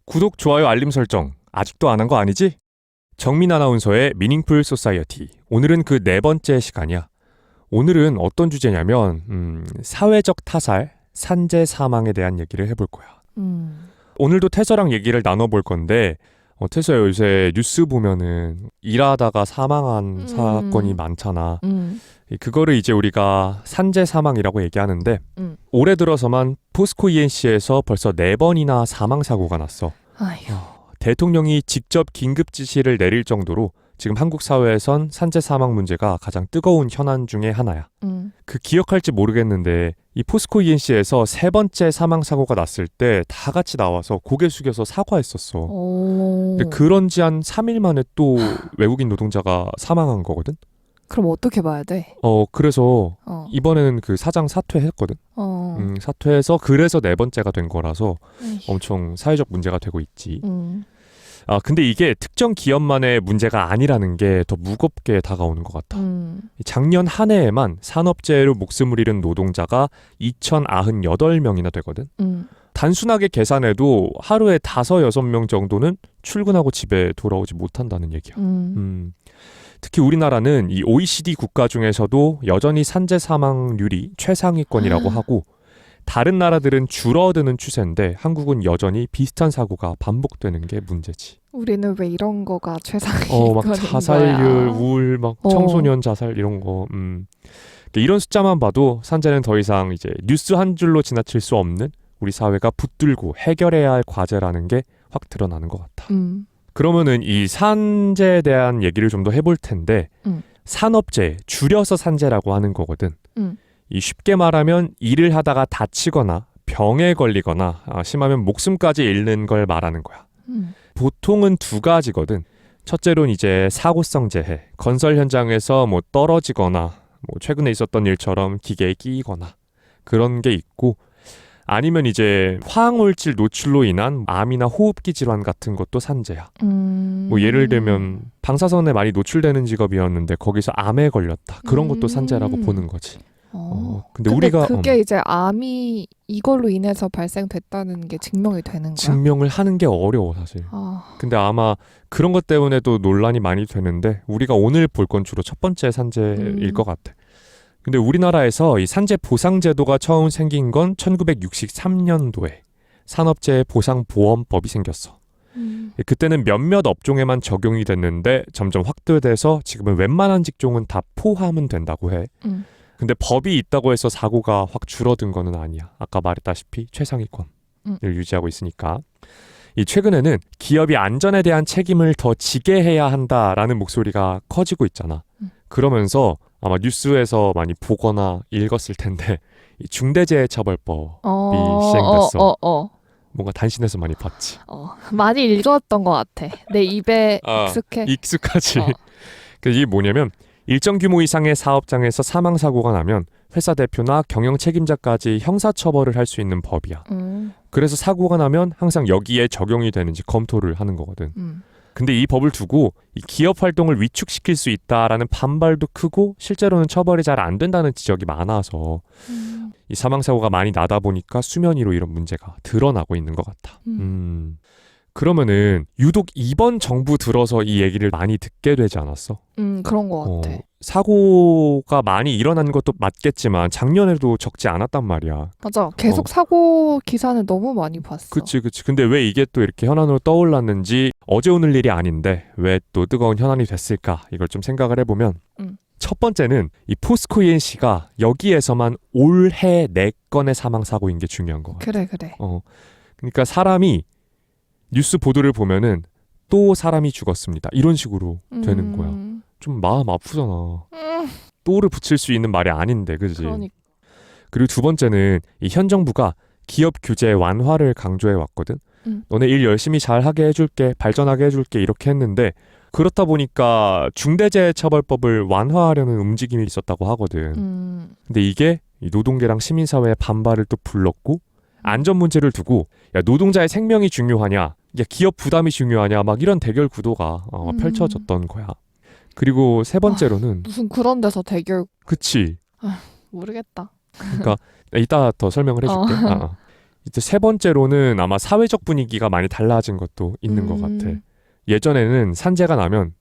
구독, 좋아요, 알림 설정 아직도 안 한 거 아니지? 정민 아나운서의 미닝풀 소사이어티. 오늘은 그 네 번째 시간이야. 오늘은 어떤 주제냐면 사회적 타살, 산재 사망에 대한 얘기를 해볼 거야. 오늘도 태서랑 얘기를 나눠볼 건데 태서야 요새 뉴스 보면은 일하다가 사망한 사건이 많잖아. 그거를 이제 우리가 산재 사망이라고 얘기하는데 올해 들어서만 포스코 ENC에서 벌써 4번이나 사망 사고가 났어. 아휴. 대통령이 직접 긴급 지시를 내릴 정도로 지금 한국 사회에선 산재 사망 문제가 가장 뜨거운 현안 중에 하나야. 그 기억할지 모르겠는데 이 포스코 ENC에서 3번째 사망 사고가 났을 때 다 같이 나와서 고개 숙여서 사과했었어. 근데 그런 지 한 3일 만에 또 외국인 노동자가 사망한 거거든. 그럼 어떻게 봐야 돼? 그래서 이번에는 그 사장 사퇴했거든. 사퇴해서 그래서 4번째가 된 거라서 엄청 사회적 문제가 되고 있지. 근데 이게 특정 기업만의 문제가 아니라는 게 더 무겁게 다가오는 것 같아. 작년 한 해에만 산업재해로 목숨을 잃은 노동자가 2,098명이나 되거든. 단순하게 계산해도 하루에 5, 6명 정도는 출근하고 집에 돌아오지 못한다는 얘기야. 특히 우리나라는 이 OECD 국가 중에서도 여전히 산재 사망률이 최상위권이라고 하고 다른 나라들은 줄어드는 추세인데 한국은 여전히 비슷한 사고가 반복되는 게 문제지. 우리는 왜 이런 거가 최상위권인 막 자살률, 우울, 막 청소년 자살 이런 거. 이런 숫자만 봐도 산재는 더 이상 이제 뉴스 한 줄로 지나칠 수 없는 우리 사회가 붙들고 해결해야 할 과제라는 게 확 드러나는 것 같아. 그러면은 이 산재에 대한 얘기를 좀 더 해볼 텐데 산업재해, 줄여서 산재라고 하는 거거든. 이 쉽게 말하면 일을 하다가 다치거나 병에 걸리거나 심하면 목숨까지 잃는 걸 말하는 거야. 보통은 2가지거든. 첫째로는 이제 사고성 재해, 건설 현장에서 뭐 떨어지거나 뭐 최근에 있었던 일처럼 기계에 끼거나 그런 게 있고 아니면 이제 화학물질 노출로 인한 암이나 호흡기 질환 같은 것도 산재야. 뭐 예를 들면 방사선에 많이 노출되는 직업이었는데 거기서 암에 걸렸다. 그런 것도 산재라고 보는 거지. 근데 우리가 그게 이제 암이 이걸로 인해서 발생됐다는 게 증명이 되는 거야? 증명을 하는 게 어려워 사실. 근데 아마 그런 것 때문에도 논란이 많이 되는데 우리가 오늘 볼 건 주로 첫 번째 산재일 것 같아. 근데 우리나라에서 이 산재 보상 제도가 처음 생긴 건 1963년도에 산업재해 보상보험법이 생겼어. 그때는 몇몇 업종에만 적용이 됐는데 점점 확대돼서 지금은 웬만한 직종은 다 포함은 된다고 해. 근데 법이 있다고 해서 사고가 확 줄어든 거는 아니야. 아까 말했다시피 최상위권을 유지하고 있으니까. 이 최근에는 기업이 안전에 대한 책임을 더 지게 해야 한다라는 목소리가 커지고 있잖아. 그러면서 아마 뉴스에서 많이 보거나 읽었을 텐데 이 중대재해처벌법이 시행됐어. 뭔가 단신에서 많이 봤지. 많이 읽었던 것 같아. 내 입에 익숙해. 익숙하지. 이게 뭐냐면 일정 규모 이상의 사업장에서 사망사고가 나면 회사 대표나 경영 책임자까지 형사처벌을 할 수 있는 법이야. 그래서 사고가 나면 항상 여기에 적용이 되는지 검토를 하는 거거든. 근데 이 법을 두고 이 기업 활동을 위축시킬 수 있다라는 반발도 크고 실제로는 처벌이 잘 안 된다는 지적이 많아서 이 사망사고가 많이 나다 보니까 수면 위로 이런 문제가 드러나고 있는 것 같아. 그러면은 유독 이번 정부 들어서 이 얘기를 많이 듣게 되지 않았어? 그런 것 같아. 사고가 많이 일어난 것도 맞겠지만 작년에도 적지 않았단 말이야. 맞아. 계속 사고 기사는 너무 많이 봤어. 그치. 근데 왜 이게 또 이렇게 현안으로 떠올랐는지 어제 오늘 일이 아닌데 왜 또 뜨거운 현안이 됐을까? 이걸 좀 생각을 해보면 첫 번째는 이 포스코 ENC가 여기에서만 올해 4건의 사망사고인 게 중요한 거 같아. 그래. 그러니까 사람이 뉴스 보도를 보면은 또 사람이 죽었습니다. 이런 식으로 되는 거야. 좀 마음 아프잖아. 또를 붙일 수 있는 말이 아닌데, 그지? 그러니까. 그리고 2번째는 이 현 정부가 기업 규제 완화를 강조해 왔거든. 너네 일 열심히 잘하게 해줄게, 발전하게 해줄게 이렇게 했는데 그렇다 보니까 중대재해처벌법을 완화하려는 움직임이 있었다고 하거든. 근데 이게 이 노동계랑 시민사회의 반발을 또 불렀고 안전 문제를 두고 야 노동자의 생명이 중요하냐, 야 기업 부담이 중요하냐 막 이런 대결 구도가 펼쳐졌던 거야. 그리고 3번째로는 무슨 그런 데서 대결. 그치. 모르겠다. 그러니까 이따 더 설명을 해줄게. 이제 세 번째로는 아마 사회적 분위기가 많이 달라진 것도 있는 것 같아. 예전에는 산재가 나면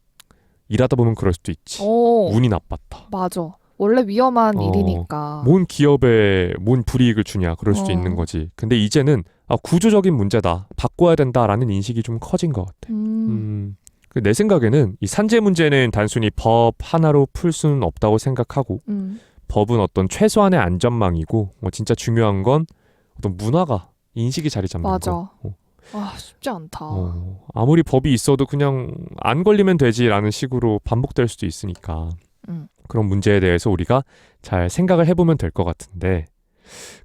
일하다 보면 그럴 수도 있지. 운이 나빴다. 맞아. 원래 위험한 어, 일이니까. 뭔 기업에 뭔 불이익을 주냐 그럴 수도 어. 있는 거지. 근데 이제는 구조적인 문제다. 바꿔야 된다라는 인식이 좀 커진 것 같아. 내 생각에는 이 산재 문제는 단순히 법 하나로 풀 수는 없다고 생각하고 법은 어떤 최소한의 안전망이고 진짜 중요한 건 어떤 문화가 인식이 자리 잡는 맞아. 거. 쉽지 않다. 아무리 법이 있어도 그냥 안 걸리면 되지라는 식으로 반복될 수도 있으니까 그런 문제에 대해서 우리가 잘 생각을 해보면 될 것 같은데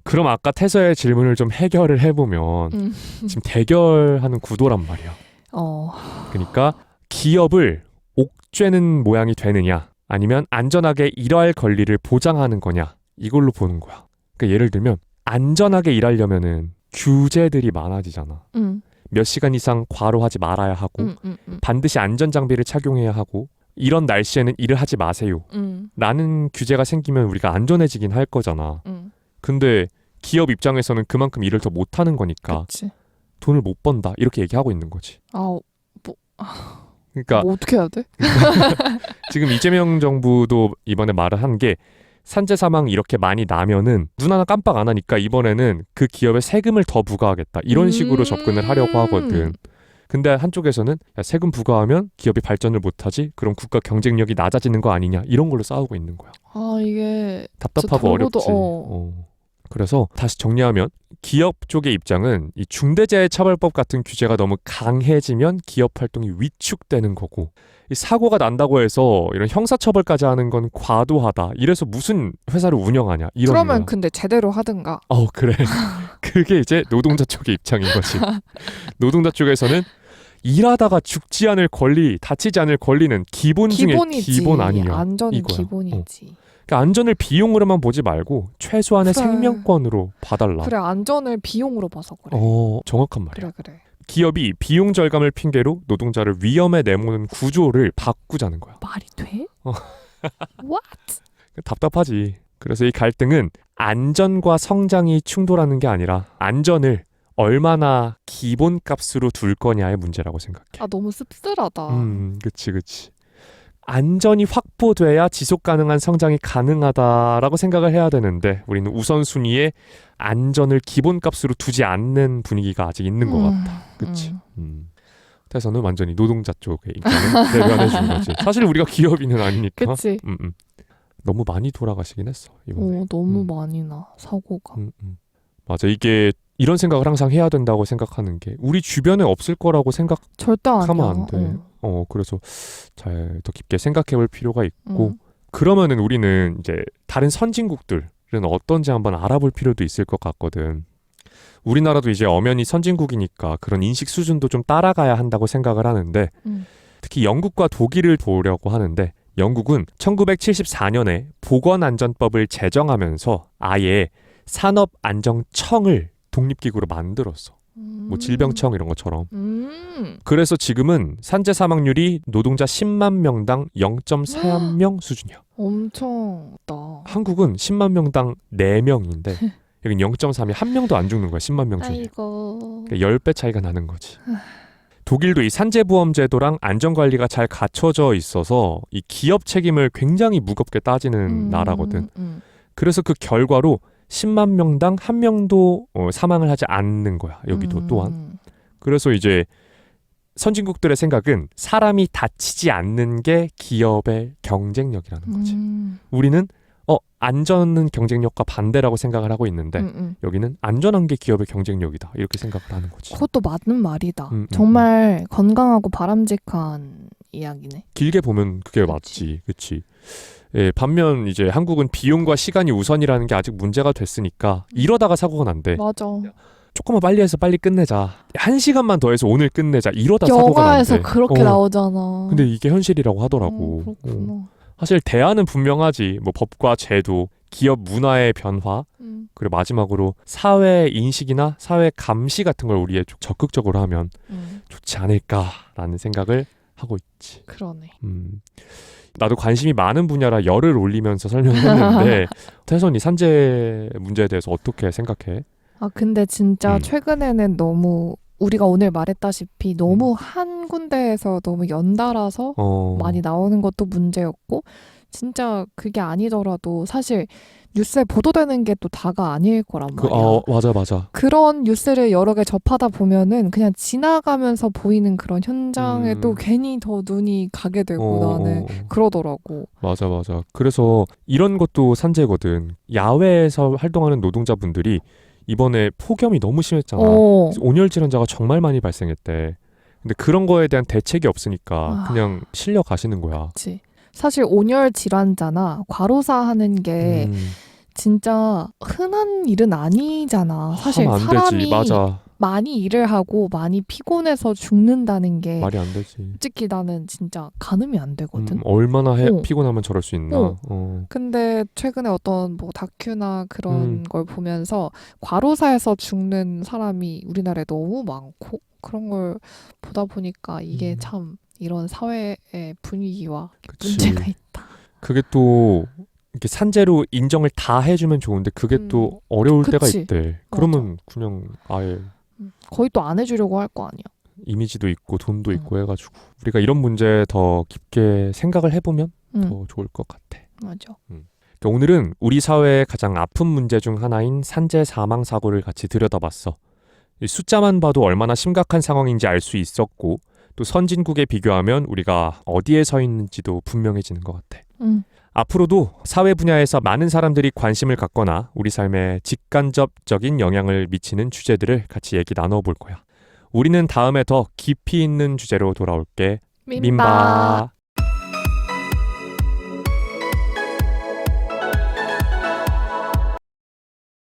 그럼 아까 태서의 질문을 좀 해결을 해보면 지금 대결하는 구도란 말이야. 그러니까 기업을 옥죄는 모양이 되느냐 아니면 안전하게 일할 권리를 보장하는 거냐 이걸로 보는 거야. 그러니까 예를 들면 안전하게 일하려면은 규제들이 많아지잖아. 몇 시간 이상 과로하지 말아야 하고 반드시 안전장비를 착용해야 하고 이런 날씨에는 일을 하지 마세요 라는 규제가 생기면 우리가 안전해지긴 할 거잖아. 근데 기업 입장에서는 그만큼 일을 더 못하는 거니까 그치. 돈을 못 번다 이렇게 얘기하고 있는 거지. 그러니까 뭐 어떻게 해야 돼? 지금 이재명 정부도 이번에 말을 한 게 산재 사망 이렇게 많이 나면은 눈 하나 깜빡 안 하니까 이번에는 그 기업에 세금을 더 부과하겠다 이런 식으로 접근을 하려고 하거든. 근데 한쪽에서는 야, 세금 부과하면 기업이 발전을 못하지 그럼 국가 경쟁력이 낮아지는 거 아니냐 이런 걸로 싸우고 있는 거야. 이게 답답하고 어렵지. 그래서 다시 정리하면 기업 쪽의 입장은 이 중대재해처벌법 같은 규제가 너무 강해지면 기업 활동이 위축되는 거고 이 사고가 난다고 해서 이런 형사처벌까지 하는 건 과도하다. 이래서 무슨 회사를 운영하냐 이런 그러면 거야. 근데 제대로 하든가. 그래. 그게 이제 노동자 쪽의 입장인 거지. 노동자 쪽에서는 일하다가 죽지 않을 권리, 다치지 않을 권리는 기본 중에 기본이지. 기본 아니냐. 안전은 이거야. 기본이지. 그러니까 안전을 비용으로만 보지 말고 최소한의 그래. 생명권으로 봐달라. 그래 안전을 비용으로 봐서 그래. 정확한 말이야. 그래. 기업이 비용 절감을 핑계로 노동자를 위험에 내모는 구조를 바꾸자는 거야. 말이 돼? What? 답답하지. 그래서 이 갈등은 안전과 성장이 충돌하는 게 아니라 안전을 얼마나 기본값으로 둘 거냐의 문제라고 생각해. 너무 씁쓸하다. 그치. 안전이 확보돼야 지속 가능한 성장이 가능하다라고 생각을 해야 되는데 우리는 우선순위에 안전을 기본값으로 두지 않는 분위기가 아직 있는 것 같다. 그치? 태서는 완전히 노동자 쪽의 입장을 대변해 준 거지. 사실 우리가 기업인은 아니니까. 그치. 너무 많이 돌아가시긴 했어. 이번에. 너무 많이 나 사고가. 맞아. 이게 이런 생각을 항상 해야 된다고 생각하는 게 우리 주변에 없을 거라고 절대 아니야. 생각하면 안 돼. 그래서 잘 더 깊게 생각해 볼 필요가 있고 그러면은 우리는 이제 다른 선진국들은 어떤지 한번 알아볼 필요도 있을 것 같거든. 우리나라도 이제 엄연히 선진국이니까 그런 인식 수준도 좀 따라가야 한다고 생각을 하는데 특히 영국과 독일을 보려고 하는데 영국은 1974년에 보건안전법을 제정하면서 아예 산업안정청을 독립기구로 만들었어. 뭐 질병청 이런 것처럼. 그래서 지금은 산재 사망률이 노동자 10만 명당 0.3명 수준이야. 엄청 나. 한국은 10만 명당 4명인데 여긴 0.3이 한 명도 안 죽는 거야. 10만 명 중에. 아이고. 그러니까 10배 차이가 나는 거지. 독일도 이 산재보험 제도랑 안전관리가 잘 갖춰져 있어서 이 기업 책임을 굉장히 무겁게 따지는 나라거든. 그래서 그 결과로 10만 명당 한 명도 사망을 하지 않는 거야. 여기도 또한. 그래서 이제 선진국들의 생각은 사람이 다치지 않는 게 기업의 경쟁력이라는 거지. 우리는 안전은 경쟁력과 반대라고 생각을 하고 있는데 여기는 안전한 게 기업의 경쟁력이다. 이렇게 생각을 하는 거지. 그것도 맞는 말이다. 정말 건강하고 바람직한 이야기네. 길게 보면 그게 맞지. 그치. 예, 반면 이제 한국은 비용과 시간이 우선이라는 게 아직 문제가 됐으니까 이러다가 사고가 난대. 맞아. 조금만 빨리 해서 빨리 끝내자. 1시간만 더 해서 오늘 끝내자. 이러다 사고가 난대. 영화에서 그렇게 나오잖아. 근데 이게 현실이라고 하더라고. 그렇구나. 사실 대안은 분명하지. 뭐 법과 제도, 기업 문화의 변화, 그리고 마지막으로 사회 인식이나 사회 감시 같은 걸 우리에 적극적으로 하면 좋지 않을까라는 생각을 하고 있지. 그러네. 나도 관심이 많은 분야라 열을 올리면서 설명했는데 태선이 산재 문제에 대해서 어떻게 생각해? 아, 근데 진짜 음. 최근에는 너무 우리가 오늘 말했다시피 너무 한 군데에서 너무 연달아서 많이 나오는 것도 문제였고 진짜 그게 아니더라도 사실 뉴스에 보도되는 게 또 다가 아닐 거란 말이야. 맞아. 그런 뉴스를 여러 개 접하다 보면은 그냥 지나가면서 보이는 그런 현장에 또 괜히 더 눈이 가게 되고 나는 그러더라고. 맞아. 그래서 이런 것도 산재거든. 야외에서 활동하는 노동자분들이 이번에 폭염이 너무 심했잖아. 그래서 온열 질환자가 정말 많이 발생했대. 근데 그런 거에 대한 대책이 없으니까 그냥 실려 가시는 거야. 그치. 사실 온열 질환자나 과로사 하는 게 진짜 흔한 일은 아니잖아. 사실 하면 안 사람이 되지. 맞아. 많이 일을 하고 많이 피곤해서 죽는다는 게 말이 안 되지. 솔직히 나는 진짜 가늠이 안 되거든. 얼마나 피곤하면 저럴 수 있나. 근데 최근에 어떤 뭐 다큐나 그런 걸 보면서 과로사에서 죽는 사람이 우리나라에 너무 많고 그런 걸 보다 보니까 이게 참 이런 사회의 분위기와 문제가 있다. 그게 또 이렇게 산재로 인정을 다 해주면 좋은데 그게 또 어려울 때가 그치. 있대. 그러면 그냥 아예 거의 또 안 해주려고 할 거 아니야. 이미지도 있고 돈도 있고 해가지고 우리가 이런 문제 더 깊게 생각을 해보면 더 좋을 것 같아. 맞아. 그러니까 오늘은 우리 사회의 가장 아픈 문제 중 하나인 산재 사망 사고를 같이 들여다봤어. 이 숫자만 봐도 얼마나 심각한 상황인지 알 수 있었고 또 선진국에 비교하면 우리가 어디에 서 있는지도 분명해지는 것 같아. 앞으로도 사회 분야에서 많은 사람들이 관심을 갖거나 우리 삶에 직간접적인 영향을 미치는 주제들을 같이 얘기 나눠볼 거야. 우리는 다음에 더 깊이 있는 주제로 돌아올게. 민바.